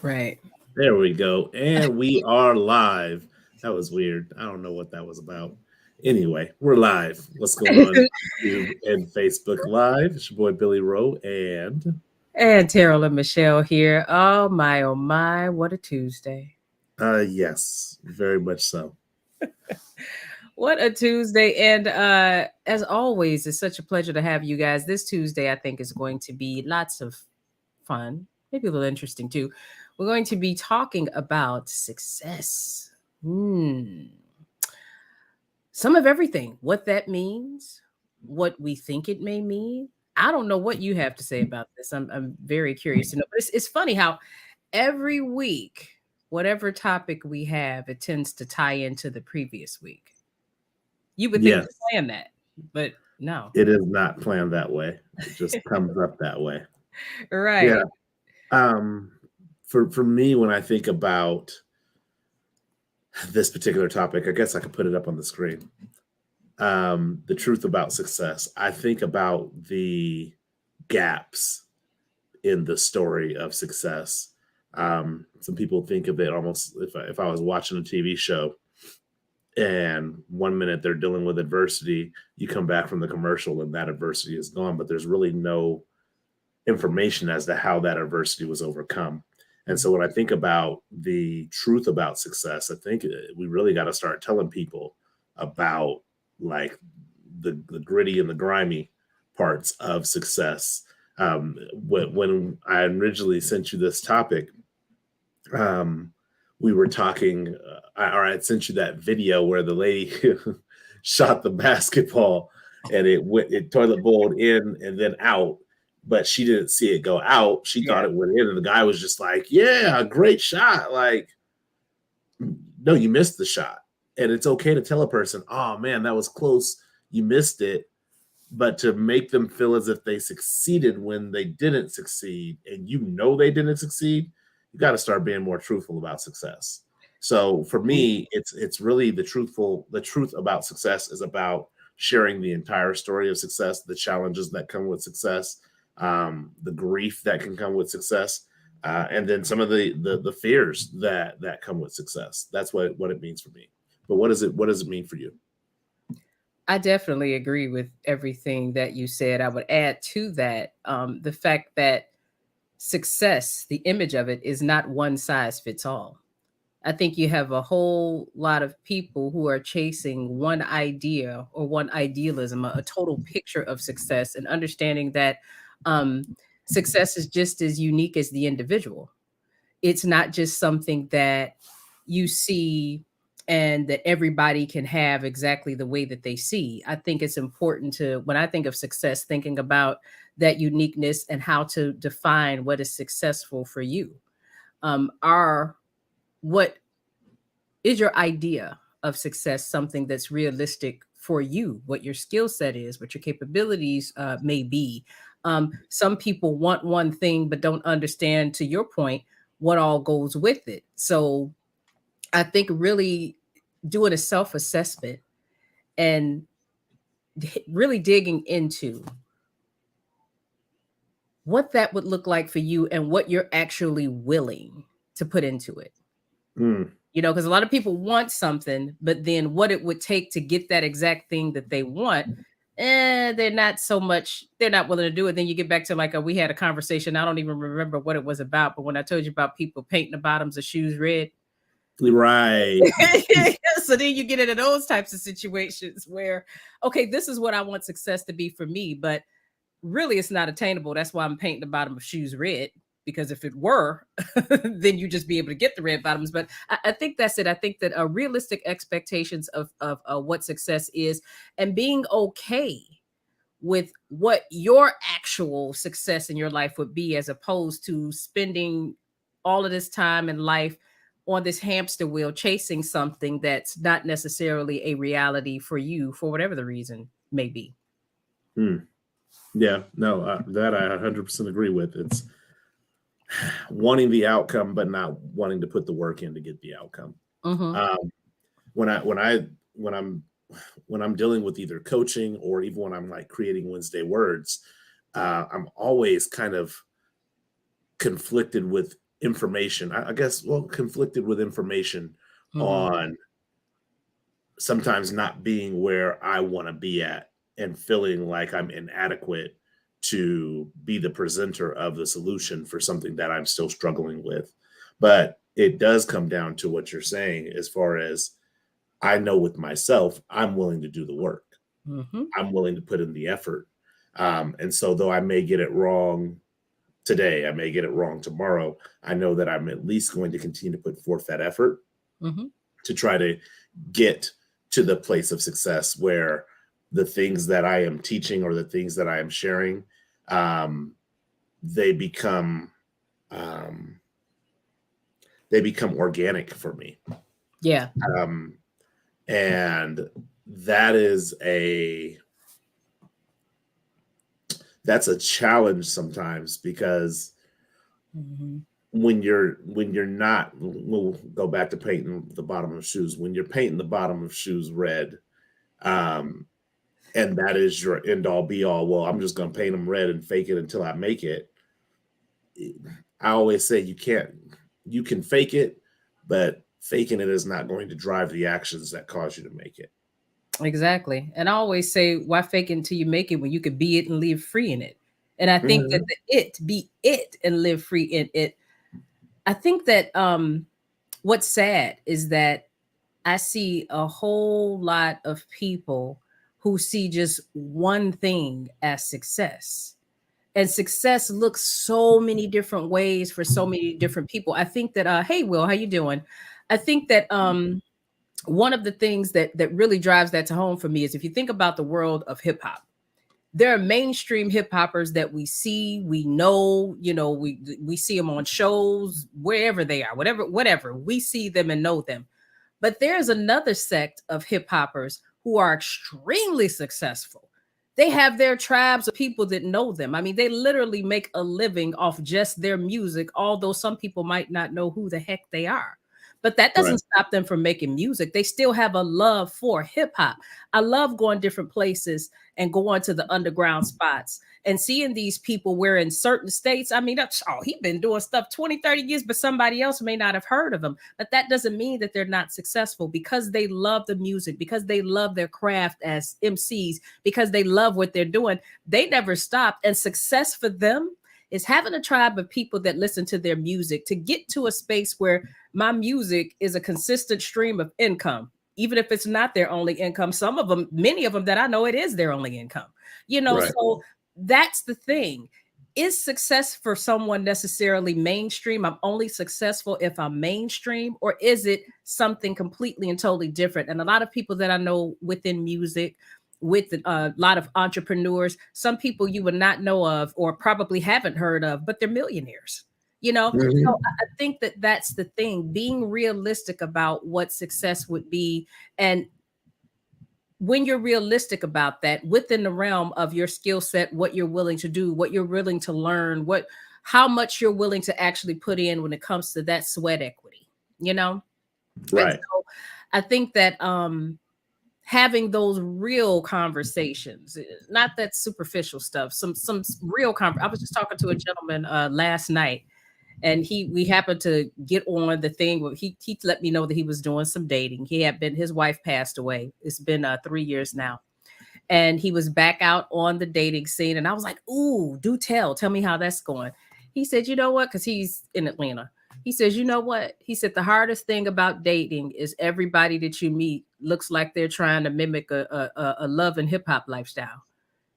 Right. There we go. And we are live. That was weird. I don't know what that was about. Anyway, we're live. What's going on YouTube and Facebook Live? It's your boy Billy Wroe and And Taralyn Michelle here. Oh my, what a Tuesday. yes, very much so. What a Tuesday. And as always, it's such a pleasure to have you guys. This Tuesday, I think, is going to be lots of fun, maybe a little interesting too. We're going to be talking about success. Some of everything, what that means, what we think it may mean. I don't know what you have to say about this. I'm very curious to know. But it's funny how every week, whatever topic we have, it tends to tie into the previous week. You would think Yes, we planned that, but no. it is not planned that way. It just comes up that way. Yeah. Right. Um for me when I think about this particular topic, I guess I could put it up on the screen. The truth about success. I think about the gaps in the story of success. Some people think of it almost if I was watching a TV show and 1 minute they're dealing with adversity, you come back from the commercial and that adversity is gone, but there's really no information as to how that adversity was overcome. And so when I think about the truth about success, I think we really got to start telling people about like the gritty and the grimy parts of success. When I originally sent you this topic, um, we were talking, or I sent you that video where the lady shot the basketball and it toilet bowled in and then out, but she didn't see it go out. She thought Yeah. it went in, and the guy was just like, "Yeah, great shot." Like, no, you missed the shot, and it's okay to tell a person, "Oh man, that was close. You missed it." But to make them feel as if they succeeded when they didn't succeed and you know they didn't succeed, you got to start being more truthful about success. So for me, it's really the truth about success is about sharing the entire story of success, the challenges that come with success, the grief that can come with success, and then some of the fears that come with success. That's what it means for me. But what does it mean for you? I definitely agree with everything that you said. I would add to that the fact that success, the image of it, is not one size fits all. I think you have a whole lot of people who are chasing one idea or one idealism, a total picture of success, and understanding that um, success is just as unique as the individual. It's not just something that you see and that everybody can have exactly the way that they see. I think it's important to, when I think of success, thinking about that uniqueness and how to define what is successful for you. Are what is your idea of success something that's realistic for you, what your skill set is, what your capabilities may be? Some people want one thing but don't understand, to your point, what all goes with it. So I think really doing a self assessment and really digging into what that would look like for you and what you're actually willing to put into it. Mm, Because a lot of people want something, but then what it would take to get that exact thing that they want, they're not so much, they're not willing to do it. Then you get back to like we had a conversation. I don't even remember what it was about, but when I told you about people painting the bottoms of shoes red, right. so then you get into those types of situations where, okay, this is what I want success to be for me, but really it's not attainable. That's why I'm painting the bottom of shoes red. Because if it were, then you just be able to get the red bottoms. But I think that's it. I think that realistic expectations of what success is, and being okay with what your actual success in your life would be, as opposed to spending all of this time in life on this hamster wheel chasing something that's not necessarily a reality for you for whatever the reason may be. Mm. Yeah, no, that I 100% agree with. It's wanting the outcome, but not wanting to put the work in to get the outcome. Mm-hmm. Um, when I when I when I'm when I'm dealing with either coaching or even when I'm like creating Wednesday words, I'm always kind of conflicted with information. I guess, well, conflicted with information Hmm. on sometimes not being where I want to be at and feeling like I'm inadequate to be the presenter of the solution for something that I'm still struggling with. But it does come down to what you're saying as far as I know with myself, I'm willing to do the work. Hmm. I'm willing to put in the effort. And so, though I may get it wrong today, I may get it wrong tomorrow, I know that I'm at least going to continue to put forth that effort Hmm. to try to get to the place of success where the things that I am teaching or the things that I am sharing, um, they become um, they become organic for me. Yeah. Um, and that is that's a challenge sometimes because Hmm. when you're not, we'll go back to painting the bottom of shoes. When you're painting the bottom of shoes red, um, and that is your end all be all, well, I'm just going to paint them red and fake it until I make it. I always say you can fake it, but faking it is not going to drive the actions that cause you to make it. Exactly. And I always say, why fake it until you make it when you could be it and live free in it? And I think that Mhm. the it, be it and live free in it. I think that what's sad is that I see a whole lot of people who see just one thing as success. And success looks so many different ways for so many different people. I think that hey Will, how you doing? I think that one of the things that really drives that to home for me is if you think about the world of hip hop, there are mainstream hip hoppers that we see, we know, we see them on shows wherever they are, whatever. We see them and know them. But there's another sect of hip hoppers who are extremely successful. They have their tribes of people that know them. I mean, they literally make a living off just their music, although some people might not know who the heck they are. But that Right. doesn't stop them from making music. They still have a love for hip hop. I love going different places and going to the underground spots and seeing these people where in certain states, I mean, that's, oh, he been doing stuff 20, 30 years, but somebody else may not have heard of him. But that doesn't mean that they're not successful because they love the music, because they love their craft as MCs, because they love what they're doing. They never stopped. And success for them is having a tribe of people that listen to their music to get to a space where my music is a consistent stream of income, even if it's not their only income. Some of them, many of them that I know, it is their only income. Right. So that's the thing. Is success for someone necessarily mainstream? I'm only successful if I'm mainstream, or is it something completely and totally different? And a lot of people that I know within music, with a lot of entrepreneurs, some people you would not know of or probably haven't heard of, but they're millionaires. So Mhm. I think that that's the thing, being realistic about what success would be. And when you're realistic about that within the realm of your skill set, what you're willing to do, what you're willing to learn, how much you're willing to actually put in when it comes to that sweat equity, you know? And Right. so I think that having those real conversations, not that superficial stuff, some real I was just talking to a gentleman last night, and we happened to get on the thing where he let me know that he was doing some dating. He had been his wife passed away. It's been 3 years now, and he was back out on the dating scene. And I was like, "Ooh, do tell me how that's going." He said, "You know what?" Because he's in Atlanta. He says, "You know what?" He said, "The hardest thing about dating is everybody that you meet looks like they're trying to mimic a love and hip hop lifestyle."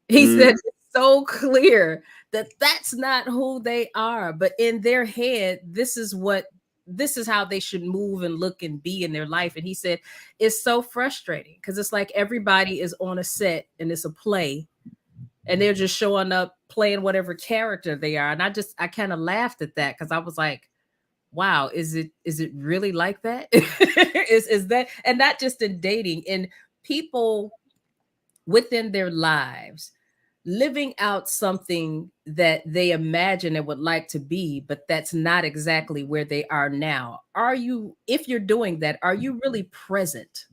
He said Mm. it's so clear that that's not who they are, but in their head, this is how they should move and look and be in their life. And he said it's so frustrating because it's like everybody is on a set and it's a play, and they're just showing up playing whatever character they are. And I kind of laughed at that because I was like, wow, is it really like that? Is that, and not just in dating, in people within their lives, living out something that they imagine and would like to be, but that's not exactly where they are now. Are you, if you're doing that, are you really present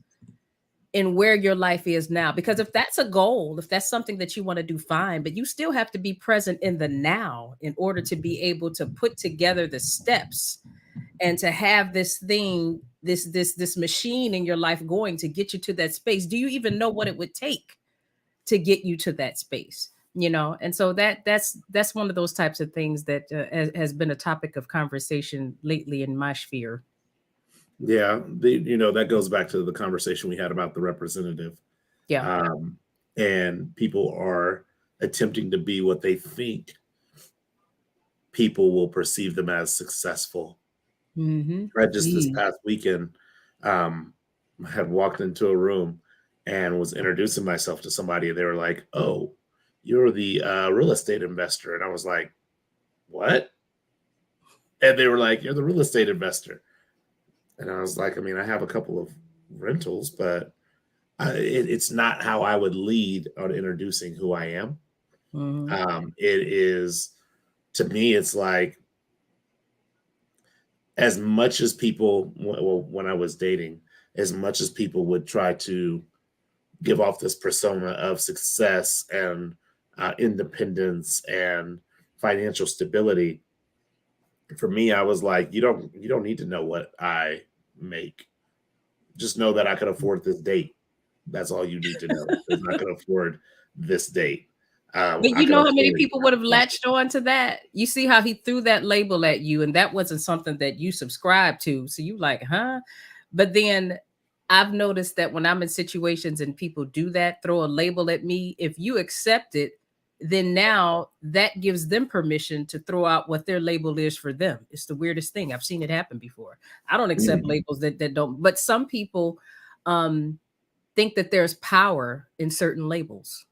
in where your life is now. Because if that's a goal, if that's something that you want to do, fine, but you still have to be present in the now in order to be able to put together the steps and to have this thing, this machine in your life going to get you to that space. Do you even know what it would take to get you to that space? And so that's one of those types of things that has been a topic of conversation lately in my sphere. Yeah, that goes back to the conversation we had about the representative. Yeah. Um, and people are attempting to be what they think people will perceive them as successful. Mm-hmm. I just this Mm. past weekend um, had walked into a room and was introducing myself to somebody, and they were like, "Oh, you're the real estate investor," and I was like, "What?" And they were like, "You're the real estate investor," and I was like, "I mean, I have a couple of rentals, but it's not how I would lead on introducing who I am." Mm-hmm. It is, to me, it's like, as much as people, well, when I was dating, as much as people would try to give off this persona of success and independence and financial stability, for me, I was like, you don't need to know what I make. Just know that I could afford this date. That's all you need to know. Is I could afford this date. But I you could know how many afford people would have latched on to that? You see how he threw that label at you, and that wasn't something that you subscribed to. So you like, huh? But then I've noticed that when I'm in situations and people do that, throw a label at me, if you accept it, then now that gives them permission to throw out what their label is for them. It's the weirdest thing. I've seen it happen before. I don't accept Mhm. labels that don't, but some people um think that there's power in certain labels,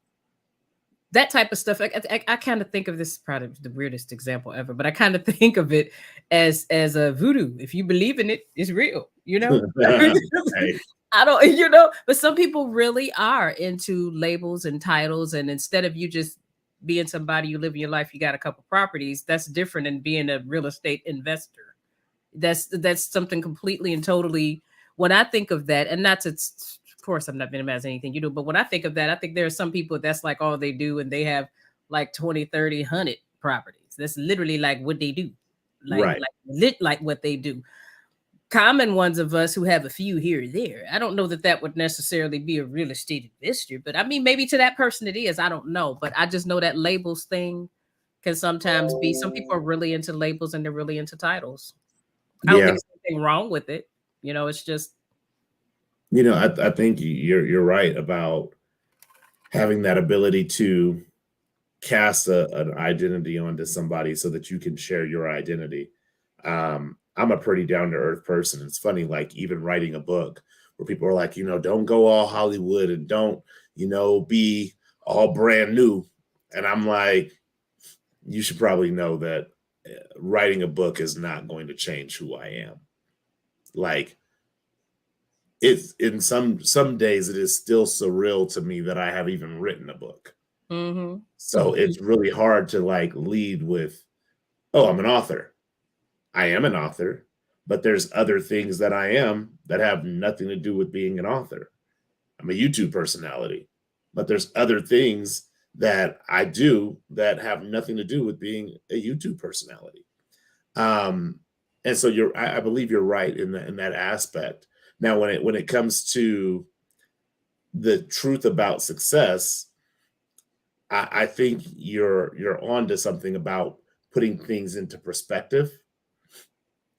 that type of stuff. I kind of think of this, probably the weirdest example ever, but I kind of think of it as a voodoo. If you believe in it, it's real. Hey, I don't, but some people really are into labels and titles, and instead of you just being somebody, you live in your life, you got a couple properties. That's different than being a real estate investor. That's something completely and totally. When I think of that, and not to, of course, I'm not minimizing anything you do, but when I think of that, I think there are some people that's like all they do, and they have like 20, 30, 100 properties. That's literally like what they do, right. like what they do. Common ones of us who have a few here or there. I don't know that that would necessarily be a real estate investor, but I mean, maybe to that person it is. I don't know, but I just know that labels thing can sometimes be. Some people are really into labels and they're really into titles. I don't think Yeah. there's anything wrong with it. It's just I think you're right about having that ability to cast an identity onto somebody so that you can share your identity. I'm a pretty down to earth person. It's funny, like even writing a book where people are like, don't go all Hollywood and don't, be all brand new. And I'm like, you should probably know that writing a book is not going to change who I am. Like, it's in some days it is still surreal to me that I have even written a book. mhm. So it's really hard to like lead with, oh, I'm an author. I am an author, but there's other things that I am that have nothing to do with being an author. I'm a YouTube personality, but there's other things that I do that have nothing to do with being a YouTube personality. Um, and so I believe you're right in that aspect. Now, when it comes to the truth about success, I think you're onto something about putting things into perspective.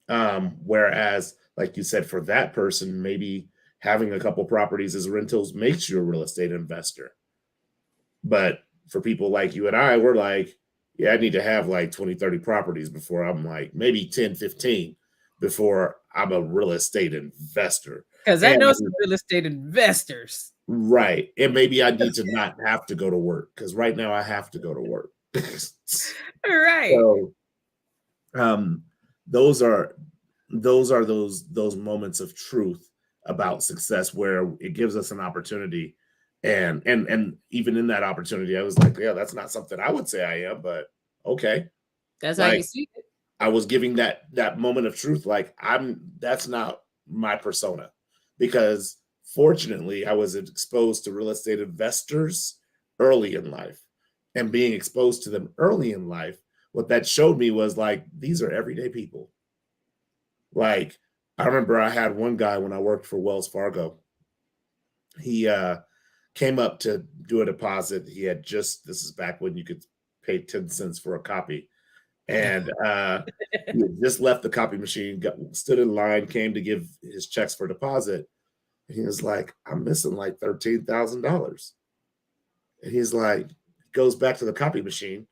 Whereas, like you said, for that person, maybe having a couple properties as rentals makes you a real estate investor. But for people like you and I, we're like, yeah, I need to have like 20, 30 properties before I'm like maybe 10, 15 before I'm a real estate investor. Because I And know some real estate investors. right. And maybe I need to not have to go to work because right now I have to go to work. Right. So um those are those moments of truth about success where it gives us an opportunity, and even in that opportunity I was like, yeah, that's not something I would say I am, but okay. That's how you Like, see it. I was giving that moment of truth, like, I'm that's not my persona, because Fortunately, I was exposed to real estate investors early in life. And being exposed to them early in life, what that showed me was like, these are everyday people. Like, I remember I had one guy when I worked for Wells Fargo. He came up to do a deposit. He had just, this is back when you could pay 10 cents for a copy. And he had just left the copy machine, stood in line, came to give his checks for deposit. And he was like, I'm missing like $13,000. And he's like, goes back to the copy machine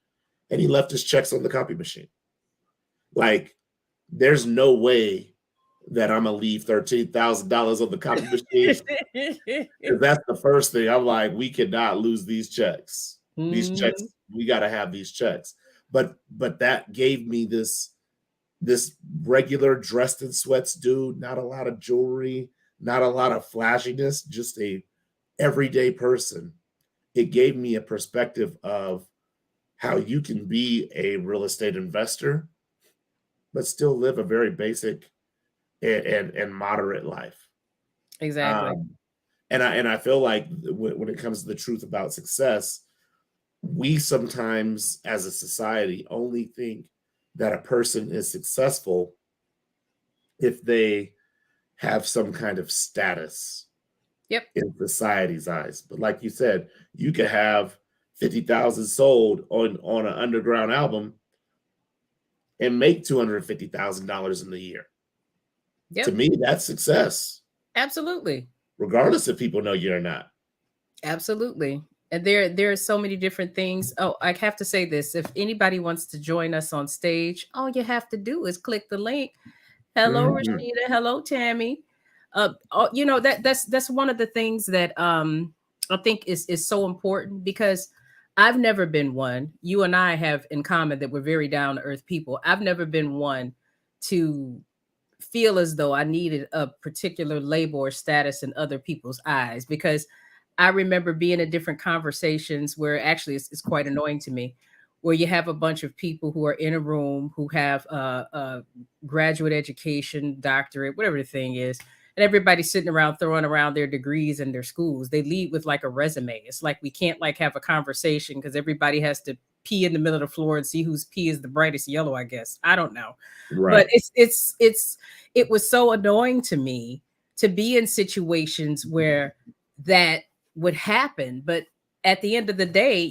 and he left his checks on the copy machine. Like, there's no way that I'm gonna leave $13,000 on the copy machine. That's the first thing. I'm like, we cannot lose these checks. These checks, Mhm. we gotta have these checks. But that gave me this regular dressed in sweats dude, not a lot of jewelry, not a lot of flashiness, just a everyday person. It gave me a perspective of how you can be a real estate investor, but still live a very basic and moderate life. Exactly. Um, and I feel like when it comes to the truth about success, we sometimes as a society only think that a person is successful if they have some kind of status Yep. in society's eyes. But like you said, you could have 50,000 sold on an underground album and make $250,000 in the year. To Yep. me, that's success, Absolutely. regardless if people know you or not. Absolutely. And there are so many different things. Oh, I have to say this. If anybody wants to join us on stage, all you have to do is click the link. Hello, Mhm. Rashida. Hello, Tammy. That's one of the things that I think is so important because I've never been one. You and I have in common that we're very down to earth people. I've never been one to feel as though I needed a particular label or status in other people's eyes because I remember being in different conversations where actually it's quite annoying to me, where you have a bunch of people who are in a room who have a graduate education, doctorate, whatever the thing is, and everybody's sitting around throwing around their degrees and their schools. They lead with like a resume. It's like we can't like have a conversation because everybody has to pee in the middle of the floor and see whose pee is the brightest yellow. I guess I don't know, but Right. it was so annoying to me to be in situations where that would happen. But at the end of the day,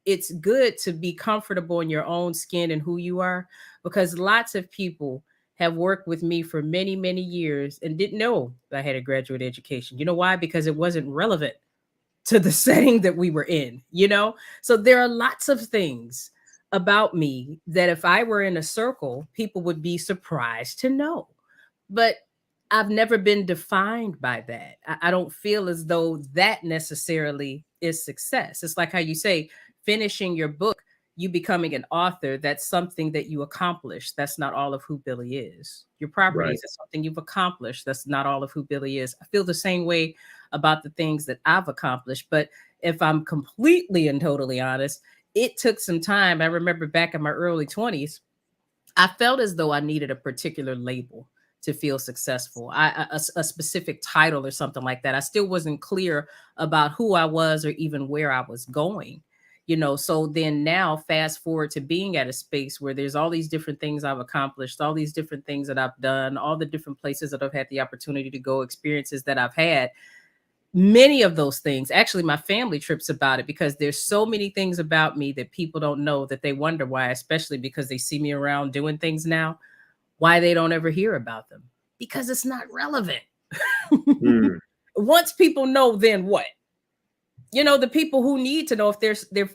it's good to be comfortable in your own skin and who you are because lots of people have worked with me for many, many years and didn't know I had a graduate education. You know why? Because it wasn't relevant to the setting that we were in. So there are lots of things about me that if I were in a circle, people would be surprised to know. But I've never been defined by that. I don't feel as though that necessarily is success. It's like how you say finishing your book, you becoming an author, that's something that you accomplished. That's not all of who Billy is. Your Right. properties, that's something you've accomplished. That's not all of who Billy is. I feel the same way about the things that I've accomplished. But if I'm completely and totally honest, it took some time. I remember back in my early 20s, I felt as though I needed a particular label to feel successful, a specific title or something like that. I still wasn't clear about who I was or even where I was going. So then now, fast forward to being at a space where there's all these different things I've accomplished, all these different things that I've done, all the different places that I've had the opportunity to go, experiences that I've had. Many of those things, actually, my family trips about it because there's so many things about me that people don't know that they wonder why, especially because they see me around doing things now, why they don't ever hear about them because it's not relevant. Mm. Once people know, then what? The people who need to know if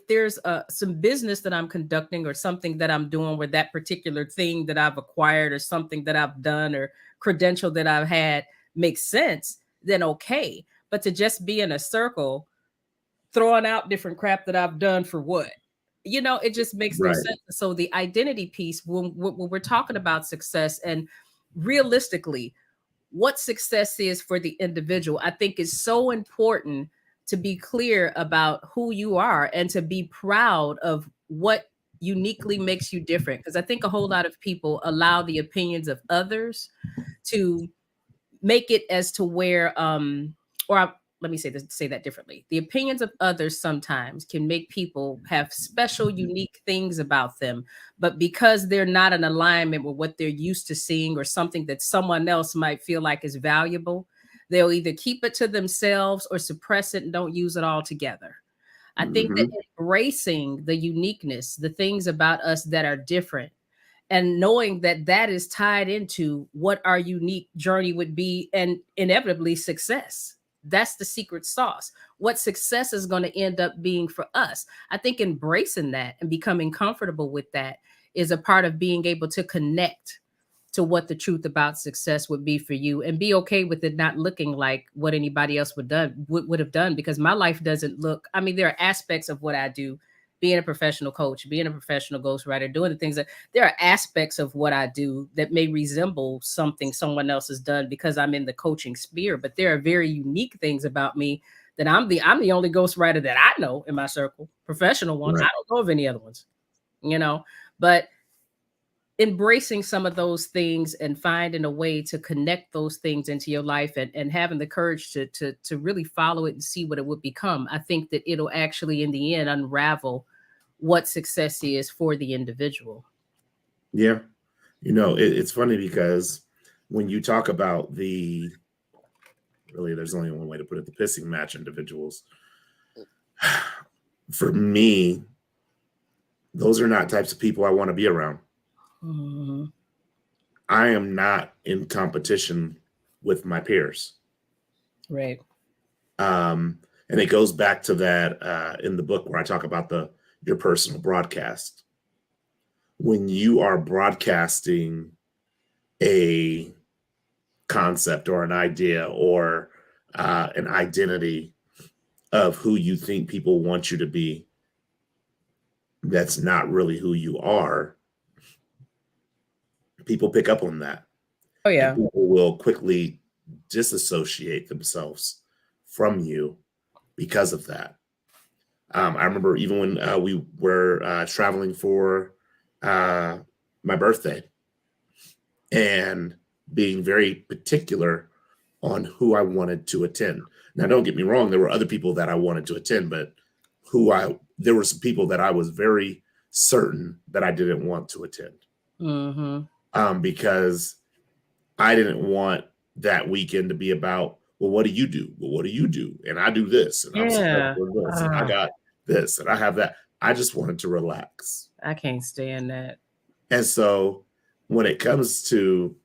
there's some business that I'm conducting or something that I'm doing where that particular thing that I've acquired or something that I've done or credential that I've had makes sense, then okay. But to just be in a circle throwing out different crap that I've done for what? It just makes no Right. sense. So the identity piece, when we're talking about success and realistically, what success is for the individual, I think is so important to be clear about who you are and to be proud of what uniquely makes you different. Because I think a whole lot of people allow the opinions of others to make it as to where let me say that differently. The opinions of others sometimes can make people have special, unique things about them, but because they're not in alignment with what they're used to seeing or something that someone else might feel like is valuable, they'll either keep it to themselves or suppress it and don't use it all together. I think that Hmm. embracing the uniqueness, the things about us that are different, and knowing that that is tied into what our unique journey would be and inevitably success. That's the secret sauce. What success is going to end up being for us. I think embracing that and becoming comfortable with that is a part of being able to connect to what the truth about success would be for you and be okay with it not looking like what anybody else would have done, because my life doesn't look, I mean, there are aspects of what I do, being a professional coach, being a professional ghostwriter, doing the things that, there are aspects of what I do that may resemble something someone else has done because I'm in the coaching sphere, but there are very unique things about me that I'm the only ghostwriter that I know in my circle, professional one. I Right. don't know of any other ones, you know. But embracing some of those things and finding a way to connect those things into your life, and having the courage to really follow it and see what it would become, I think that it'll actually in the end unravel what success is for the individual. Yeah. It's funny because when you talk about really, there's only one way to put it, the pissing match individuals, for me, those are not types of people I want to be around. Mhm. I am not in competition with my peers. Right. Um, and it goes back to that in the book where I talk about your personal broadcast. When you are broadcasting a concept or an idea or an identity of who you think people want you to be, that's not really who you are, people pick up on that. Oh And yeah. people will quickly disassociate themselves from you because of that. I remember even when we were traveling for uh, my birthday and being very particular on who I wanted to attend. Now, don't get me wrong, there were other people that I wanted to attend, but there were some people that I was very certain that I didn't want to attend, Hmm. because I didn't want that weekend to be about, well, what do you do? Well, what do you do? And I do this, and I'm Yeah. successful in this, and I Ah, got this, and I have that. I just wanted to relax. I can't stand that. And so when it comes to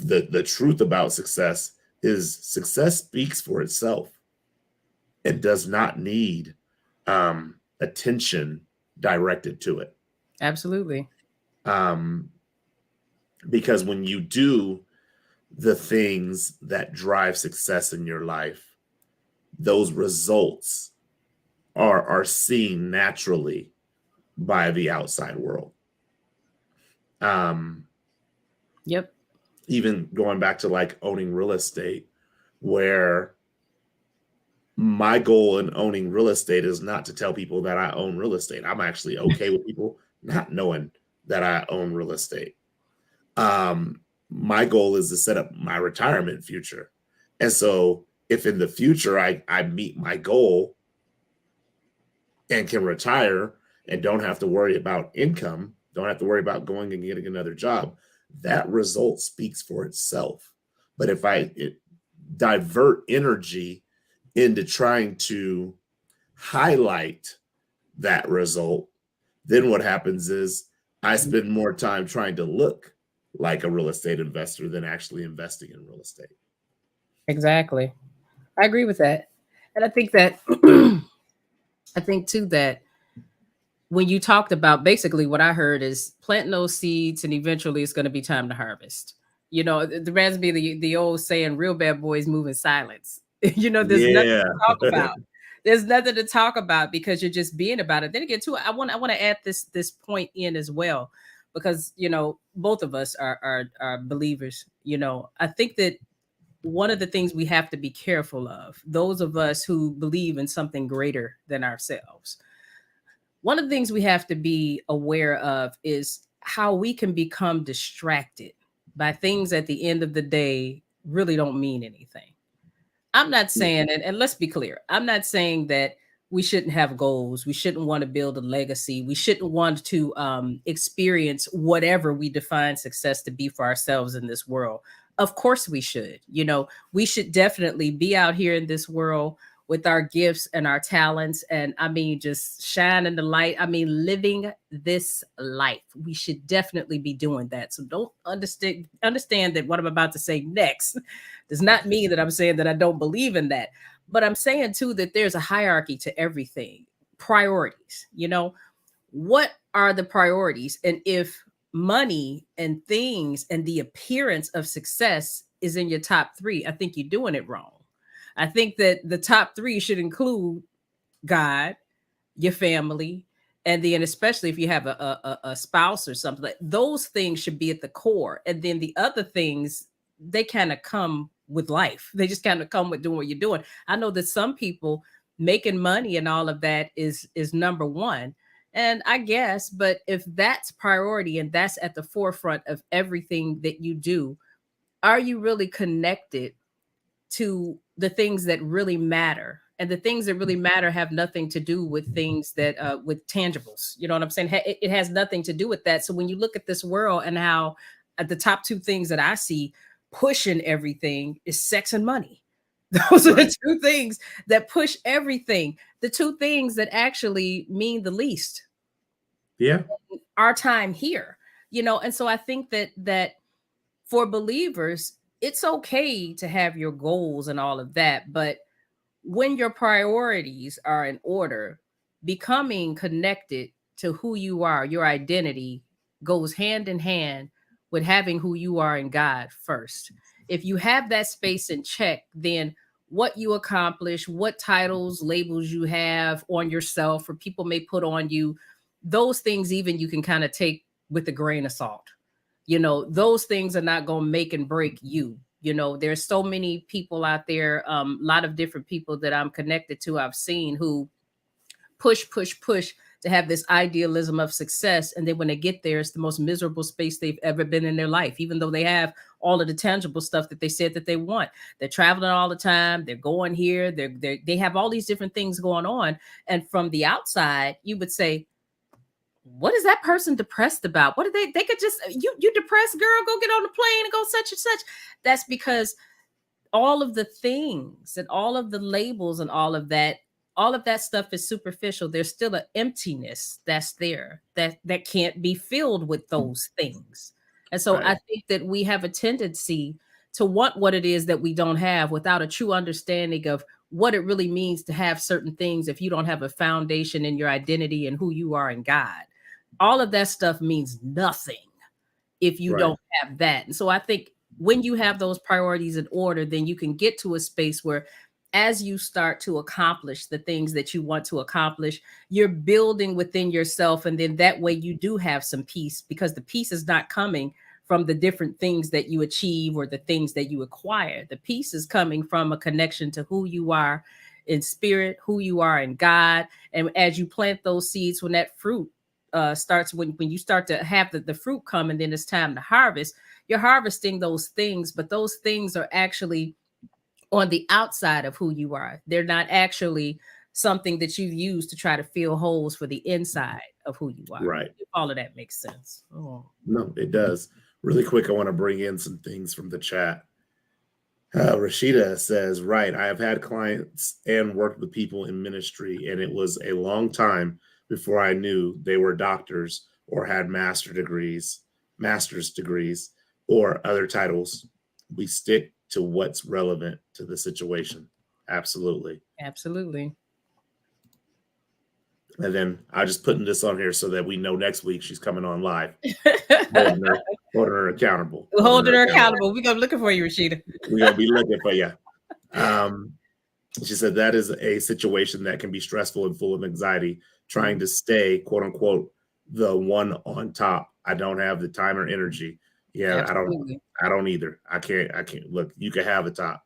the truth about success, is success speaks for itself. It does not need attention directed to it. Absolutely. Um, because when you do the things that drive success in your life, those results are seen naturally by the outside world. Um, Yep. Even going back to like owning real estate, where my goal in owning real estate is not to tell people that I own real estate. I'm actually okay with people not knowing that I own real estate. Um, my goal is to set up my retirement future. And so if in the future I meet my goal and can retire and don't have to worry about income, don't have to worry about going and getting another job, that result speaks for itself. But if divert energy into trying to highlight that result, then what happens is I spend more time trying to look like a real estate investor than actually investing in real estate. Exactly. I agree with that. And I think that I think too that when you talked about, basically what I heard is planting those seeds and eventually it's going to be time to harvest. You know, it reminds me of the old saying, real bad boys move in silence. You know, there's nothing Yeah. to talk about. There's nothing to talk about because you're just being about it. Then again, too, I want to add this point in as well, because you know both of us are believers. You know, I think that one of the things we have to be careful of, those of us who believe in something greater than ourselves, one of the things we have to be aware of is how we can become distracted by things at the end of the day really don't mean anything. I'm not Yeah. saying, and let's be clear, I'm not saying that we shouldn't have goals. We shouldn't want to build a legacy. We shouldn't want to experience whatever we define success to be for ourselves in this world. Of course, we should. You know, we should definitely be out here in this world with our gifts and our talents. And I mean, just shining the light. I mean, living this life. We should definitely be doing that. So don't understand that what I'm about to say next does not mean that I'm saying that I don't believe in that. But I'm saying too that there's a hierarchy to everything. Priorities, you know, what are the priorities? And if money and things and the appearance of success is in your top three, I think you're doing it wrong. I think that the top three should include God, your family, and then especially if you have a spouse or something, like those things should be at the core. And then the other things, they kind of come with life. They just kind of come with doing what you're doing. I know that some people making money and all of that is number one. And I guess, but if that's priority and that's at the forefront of everything that you do, are you really connected to the things that really matter? And the things that really matter have nothing to do with things that with tangibles, you know what I'm saying? It has nothing to do with that. So when you look at this world and how the top two things that I see pushing everything is sex and money. Those are Right. the two things that push everything, the two things that actually mean the least, Yeah. our time here, you know. And so I think that for believers, it's okay to have your goals and all of that, but when your priorities are in order, becoming connected to who you are, your identity goes hand in hand with having who you are in God first. If you have that space in check, then what you accomplish, what titles, labels you have on yourself, or people may put on you, those things even you can kind of take with a grain of salt. You know, those things are not going to make and break you. You know, there's so many people out there, a lot of different people that I'm connected to, I've seen, who push to have this idealism of success, and then when they get there, it's the most miserable space they've ever been in their life, even though they have all of the tangible stuff that they said that they want. They're traveling all the time, they're going here, they have all these different things going on, and from the outside you would say, what is that person depressed about? What are they could just, you depressed girl, go get on the plane and go such and such. That's because all of the things and all of the labels and all of that stuff is superficial. There's still an emptiness that's there that can't be filled with those things. And so I Right. think that we have a tendency to want what it is that we don't have without a true understanding of what it really means to have certain things. If you don't have a foundation in your identity and who you are in God, all of that stuff means nothing if you Right. don't have that. And so I think when you have those priorities in order, then you can get to a space where as you start to accomplish the things that you want to accomplish, you're building within yourself. And then that way you do have some peace, because the peace is not coming from the different things that you achieve or the things that you acquire. The peace is coming from a connection to who you are in spirit, who you are in God. And as you plant those seeds, when that fruit starts, when you start to have the fruit come and then it's time to harvest, you're harvesting those things, but those things are actually on the outside of who you are. They're not actually something that you've used to try to fill holes for the inside of who you are. Right. If all of that makes sense. Oh. No, it does. Really quick, I want to bring in some things from the chat. Rashida says, right, I have had clients and worked with people in ministry, and it was a long time before I knew they were doctors or had master's degrees, or other titles. We stick to what's relevant to the situation. Absolutely. Absolutely. And then I just putting this on here so that we know next week she's coming on live, holding her, holding her accountable. We're Holding her holding her accountable. accountable. We're gonna looking for you, Rashida. We're gonna be looking for you. Um, she said that is a situation that can be stressful and full of anxiety, trying to stay, quote unquote, the one on top. I don't have the time or energy. Yeah, Absolutely. I don't either. I can't look, you can have a top.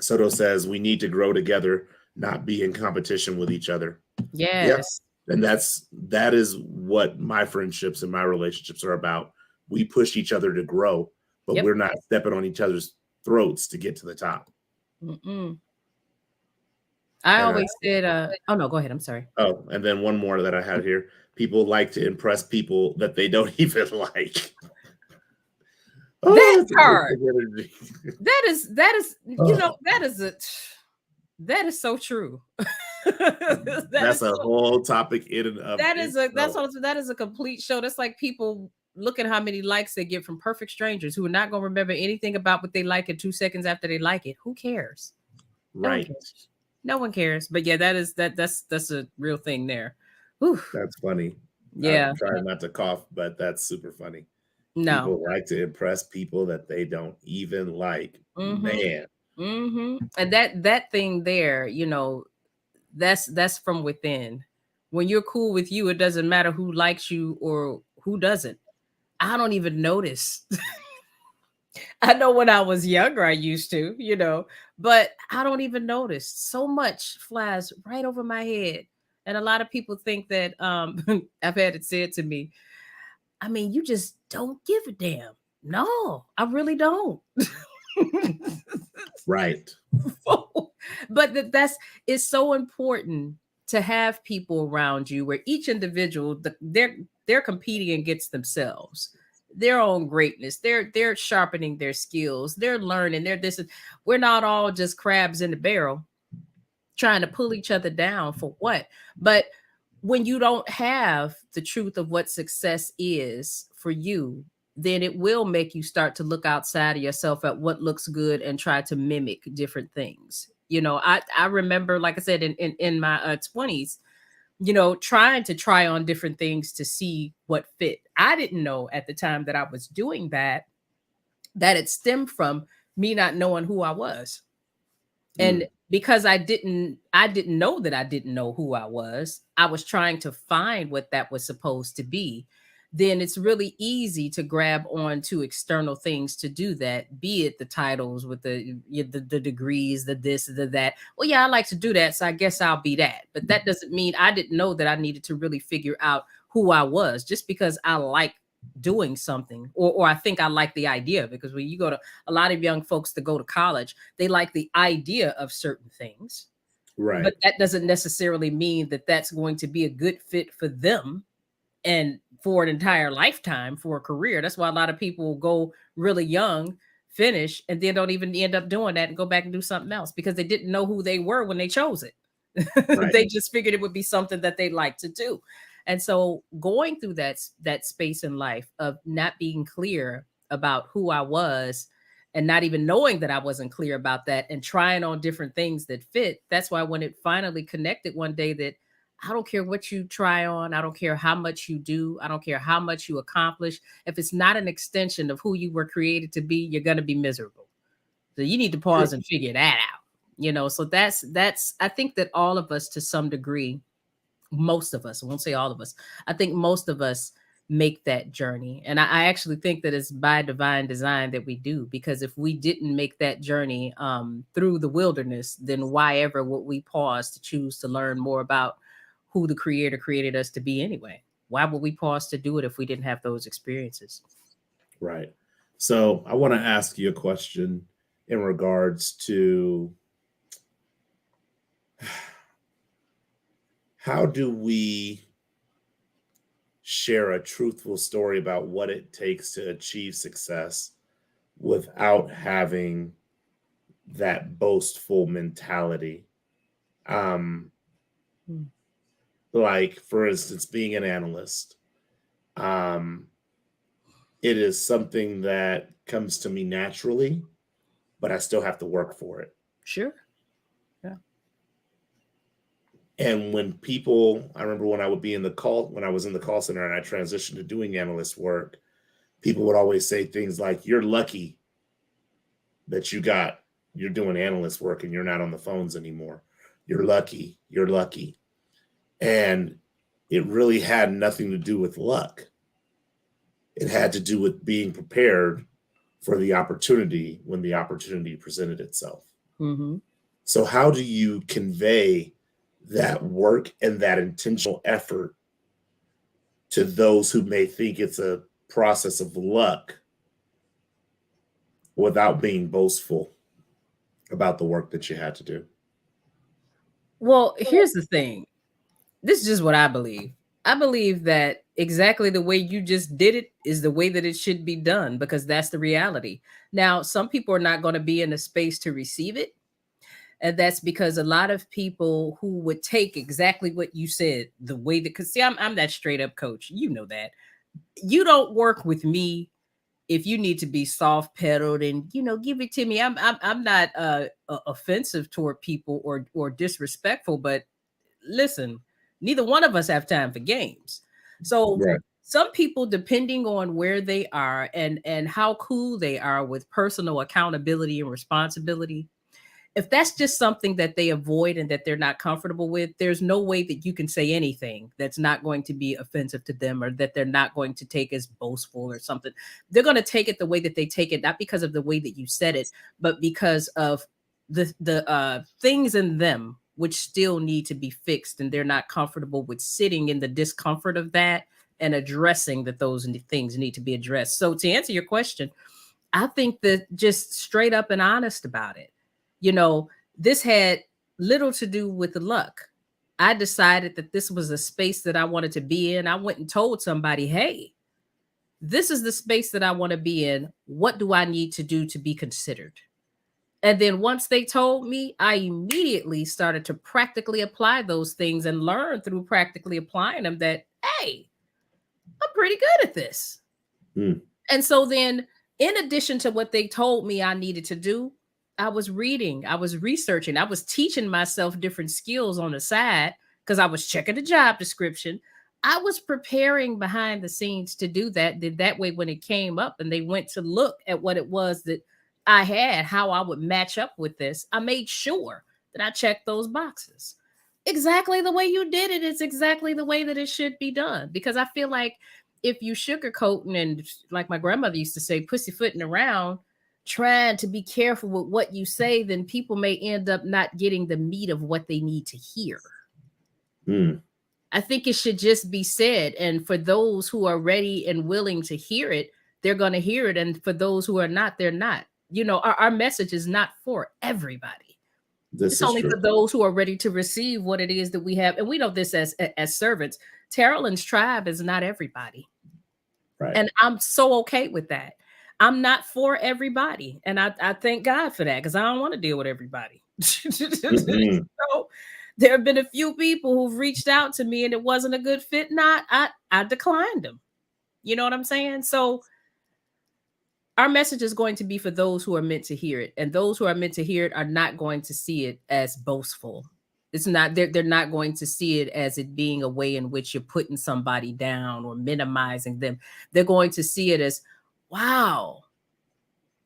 Soto says we need to grow together, not be in competition with each other. Yep. Yes. And that is what my friendships and my relationships are about. We push each other to grow, but Yep. we're not stepping on each other's throats to get to the top. Mm-mm. I And always said, oh no, go ahead. I'm sorry. oh, and then one more that I had here. People like to impress people that they don't even like. Oh, That's that's a good hard. energy. That is, Oh, that is so true. That that's is a so whole topic in and of that's itself. what that is a complete show. That's like people look at how many likes they get from perfect strangers who are not going to remember anything about what they like in 2 seconds after they like it. Who cares? No one Right. cares. No one cares. But yeah, that's a real thing there. Whew. That's funny. I'm Yeah. trying not to cough, but that's super funny. No. People like to impress people that they don't even like. Mm-hmm. Man, Mm-hmm. And that thing there, that's from within. When you're cool with you, it doesn't matter who likes you or who doesn't. I don't even notice. I know when I was younger, I used to, but I don't even notice. So much flies right over my head. And a lot of people think that I've had it said to me, I mean, you just don't give a damn. No, I really don't. right. But that's it's so important to have people around you where each individual they're competing against themselves, their own greatness. They're sharpening their skills, they're learning, we're not all just crabs in the barrel trying to pull each other down for what. But when you don't have the truth of what success is for you, then it will make you start to look outside of yourself at what looks good and try to mimic different things. I remember, like I said, in my 20s, trying to try on different things to see what fit. I didn't know at the time that I was doing that it stemmed from me not knowing who I was. And Mm, because I didn't know that I didn't know who I was trying to find what that was supposed to be. Then it's really easy to grab on to external things to do that, be it the titles with the degrees, the this, the that. Well, yeah, I like to do that, so I guess I'll be that. But that doesn't mean I didn't know that I needed to really figure out who I was just because I like doing something, or I think I like the idea. Because when you go to a lot of young folks to go to college, they like the idea of certain things, but right. that doesn't necessarily mean that that's going to be a good fit for them and for an entire lifetime, for a career. That's why a lot of people go really young, finish, and then don't even end up doing that and go back and do something else because they didn't know who they were when they chose it. Right. They just figured it would be something that they like to do. And so going through that space in life of not being clear about who I was and not even knowing that I wasn't clear about that and trying on different things that fit. That's why when it finally connected one day, that I don't care what you try on, I don't care how much you do, I don't care how much you accomplish. If it's not an extension of who you were created to be, you're going to be miserable. So you need to True. pause and figure that out. So that's I think that all of us to some degree, most of us, I won't say all of us, I think most of us make that journey. And I actually think that it's by divine design that we do, because if we didn't make that journey through the wilderness, then why ever would we pause to choose to learn more about who the creator created us to be anyway? Why would we pause to do it if we didn't have those experiences? Right. So I want to ask you a question in regards to how do we share a truthful story about what it takes to achieve success without having that boastful mentality? Um, Mm. like, for instance, being an analyst. Um, it is something that comes to me naturally, but I still have to work for it. Sure. Yeah. And when people, I remember when I would be in the call, when I was in the call center and I transitioned to doing analyst work, people would always say things like, "You're lucky that you're doing analyst work and you're not on the phones anymore. You're lucky. You're lucky." And it really had nothing to do with luck. It had to do with being prepared for the opportunity when the opportunity presented itself. Hmm. So, how do you convey that work and that intentional effort to those who may think it's a process of luck without being boastful about the work that you had to do? Well, here's the thing. This is just what I believe. I believe that exactly the way you just did it is the way that it should be done because that's the reality. Now, some people are not going to be in a space to receive it. And that's because a lot of people who would take exactly what you said, the way that, because see, I'm that straight up coach. You know that. You don't work with me if you need to be soft pedaled and give it to me. I'm not offensive toward people or disrespectful, but listen, neither one of us have time for games. So Right. some people, depending on where they are and how cool they are with personal accountability and responsibility, if that's just something that they avoid and that they're not comfortable with, there's no way that you can say anything that's not going to be offensive to them or that they're not going to take as boastful or something. They're going to take it the way that they take it, not because of the way that you said it, but because of the things in them which still need to be fixed, and they're not comfortable with sitting in the discomfort of that and addressing that those things need to be addressed. So to answer your question, I think that just straight up and honest about it. You know, this had little to do with the luck. I decided that this was a space that I wanted to be in. I went and told somebody, hey, this is the space that I want to be in. What do I need to do to be considered? And then once they told me, I immediately started to practically apply those things and learn through practically applying them that, hey, I'm pretty good at this. Mm. And so then, in addition to what they told me I needed to do, I was reading, I was researching, I was teaching myself different skills on the side because I was checking the job description. I was preparing behind the scenes to do that. Then that way, when it came up and they went to look at what it was that I had, how I would match up with this, I made sure that I checked those boxes. Exactly the way you did it is exactly the way that it should be done. Because I feel like if you sugarcoating and, like my grandmother used to say, pussyfooting around, trying to be careful with what you say, then people may end up not getting the meat of what they need to hear. Mm. I think it should just be said. And for those who are ready and willing to hear it, they're going to hear it. And for those who are not, they're not. Our message is not for everybody. This It's is only true. for those who are ready to receive what it is that we have. And we know this as servants. Taralyn's tribe is not everybody. Right. And I'm so okay with that. I'm not for everybody. And I thank God for that because I don't want to deal with everybody. Mm-mm. So there have been a few people who've reached out to me and it wasn't a good fit. Not I declined them. You know what I'm saying? So our message is going to be for those who are meant to hear it. And those who are meant to hear it are not going to see it as boastful. It's not, they're not going to see it as it being a way in which you're putting somebody down or minimizing them. They're going to see it as, wow,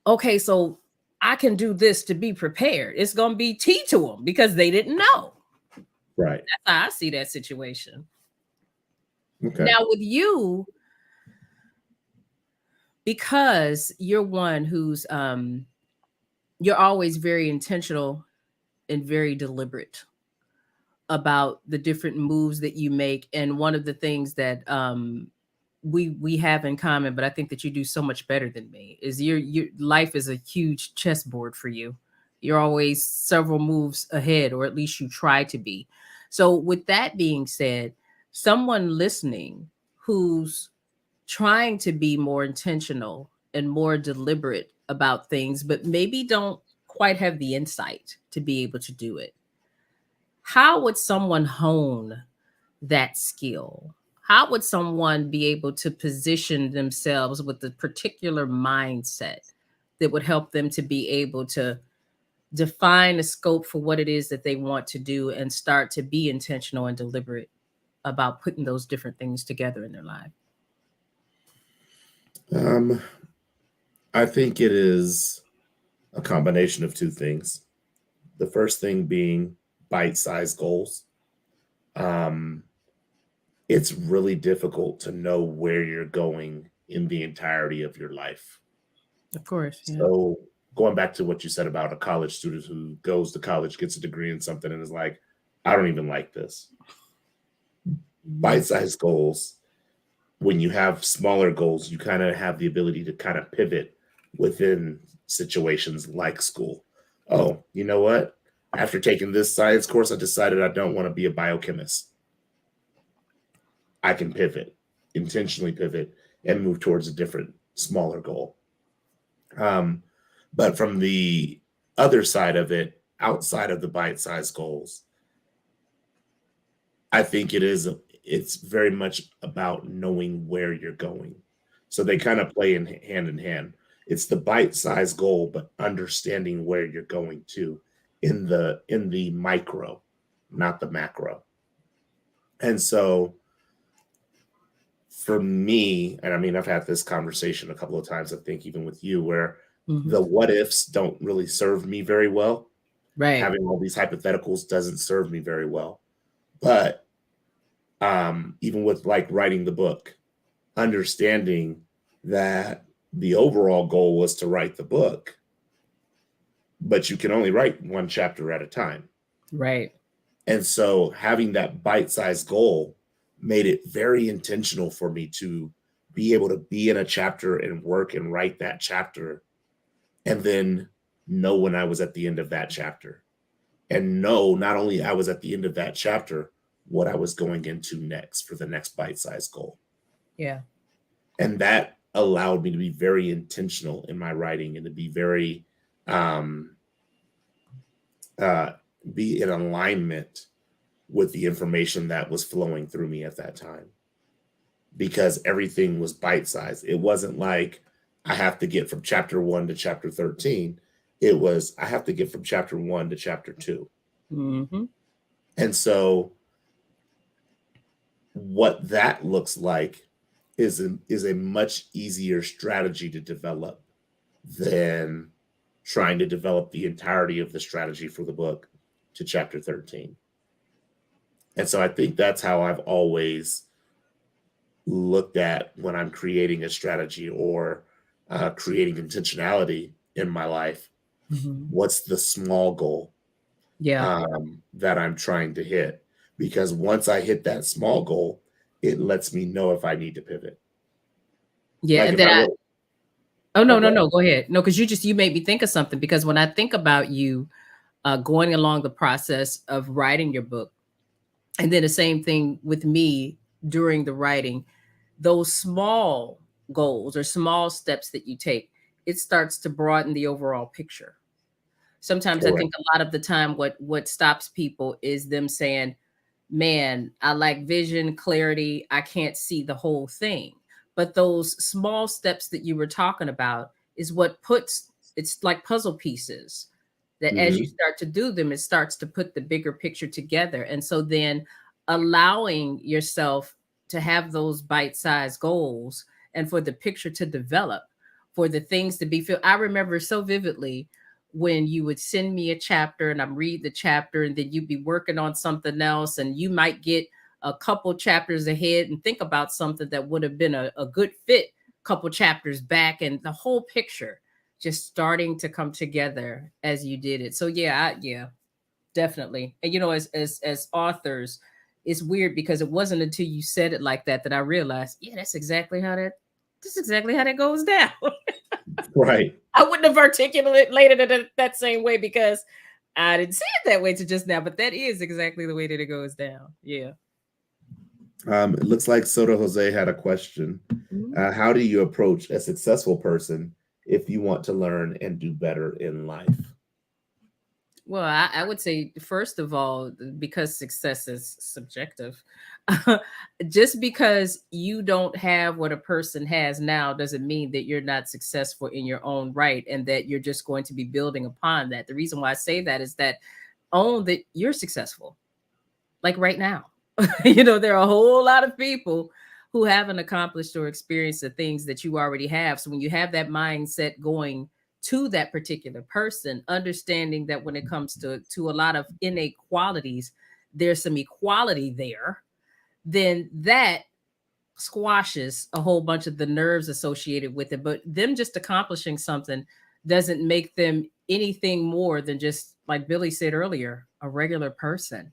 okay, so I can do this to be prepared. It's going to be tea to them because they didn't know. Right. That's how I see that situation. Okay. Now, with you, because you're one who's you're always very intentional and very deliberate about the different moves that you make. And one of the things that we have in common, but I think that you do so much better than me, is your life is a huge chessboard for you. You're always several moves ahead, or at least you try to be. So with that being said, someone listening who's trying to be more intentional and more deliberate about things, but maybe don't quite have the insight to be able to do it, how would someone hone that skill? How would someone be able to position themselves with a particular mindset that would help them to be able to define a scope for what it is that they want to do and start to be intentional and deliberate about putting those different things together in their life? Um, I think it is a combination of two things. The first thing being bite-sized goals. Um, it's really difficult to know where you're going in the entirety of your life. Of course, yeah. So going back to what you said about a college student who goes to college, gets a degree in something, and is like, I don't even like this. Bite-sized goals. When you have smaller goals, you kind of have the ability to kind of pivot within situations like school. Oh, you know what? After taking this science course, I decided I don't want to be a biochemist. I can pivot, intentionally pivot, and move towards a different, smaller goal. Um, but from the other side of it, outside of the bite-sized goals, I think it's very much about knowing where you're going. So they kind of play in hand. It's the bite-sized goal, but understanding where you're going to in the micro, not the macro. And so for me, and I mean, I've had this conversation a couple of times, I think, even with you, where Hmm. the what ifs don't really serve me very well. Right. Having all these hypotheticals doesn't serve me very well. But even with like writing the book, understanding that the overall goal was to write the book, but you can only write one chapter at a time. Right. And so having that bite sized goal made it very intentional for me to be able to be in a chapter and work and write that chapter and then know when I was at the end of that chapter and know not only I was at the end of that chapter, what I was going into next for the next bite sized goal. Yeah. And that allowed me to be very intentional in my writing and to be very um, uh, be in alignment with the information that was flowing through me at that time because everything was bite sized. It wasn't like I have to get from chapter 1 to chapter 13. It was I have to get from chapter 1 to chapter 2. Hmm. And so what that looks like is a much easier strategy to develop than trying to develop the entirety of the strategy for the book to chapter 13. And so I think that's how I've always looked at when I'm creating a strategy or creating intentionality in my life. Hmm. What's the small goal Yeah. that I'm trying to hit? Because once I hit that small goal, it lets me know if I need to pivot. Yeah. Like And if then I I, wrote, oh, oh, no, go no, ahead. no, go ahead. No, because you made me think of something because when I think about you going along the process of writing your book, and then the same thing with me during the writing, those small goals or small steps that you take, it starts to broaden the overall picture. Sometimes I Correct. think a lot of the time what stops people is them saying, man, I lack vision, clarity, I can't see the whole thing. But those small steps that you were talking about is what puts, it's like puzzle pieces that as you Hmm. start to do them, it starts to put the bigger picture together. And so then allowing yourself to have those bite-sized goals and for the picture to develop, for the things to be filled. I remember so vividly when you would send me a chapter and I'm read the chapter and then you'd be working on something else and you might get a couple chapters ahead and think about something that would have been a good fit couple chapters back, and the whole picture just starting to come together as you did it. So yeah, yeah, definitely. And as authors, it's weird because it wasn't until you said it like that that I realized, yeah, that's exactly how that goes down. Right. I wouldn't have articulated it that same way because I didn't see it that way to just now, but that is exactly the way that it goes down. Yeah. It looks like Soto Jose had a question. Mhm. How do you approach a successful person if you want to learn and do better in life? Well, I would say, first of all, because success is subjective, just because you don't have what a person has now doesn't mean that you're not successful in your own right and that you're just going to be building upon that. The reason why I say that is that own that you're successful, like right now. There are a whole lot of people who haven't accomplished or experienced the things that you already have. So when you have that mindset going to that particular person, understanding that when it comes to a lot of innate qualities, there's some equality there, then that squashes a whole bunch of the nerves associated with it. But them just accomplishing something doesn't make them anything more than, just like Billy said earlier, a regular person.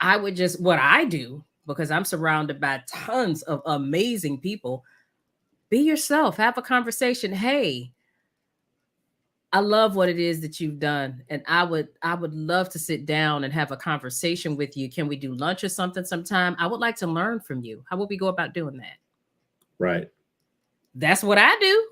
I would just, what I do, because I'm surrounded by tons of amazing people, be yourself, have a conversation. Hey, I love what it is that you've done, and I would love to sit down and have a conversation with you. Can we do lunch or something sometime? I would like to learn from you. How would we go about doing that? Right. That's what I do.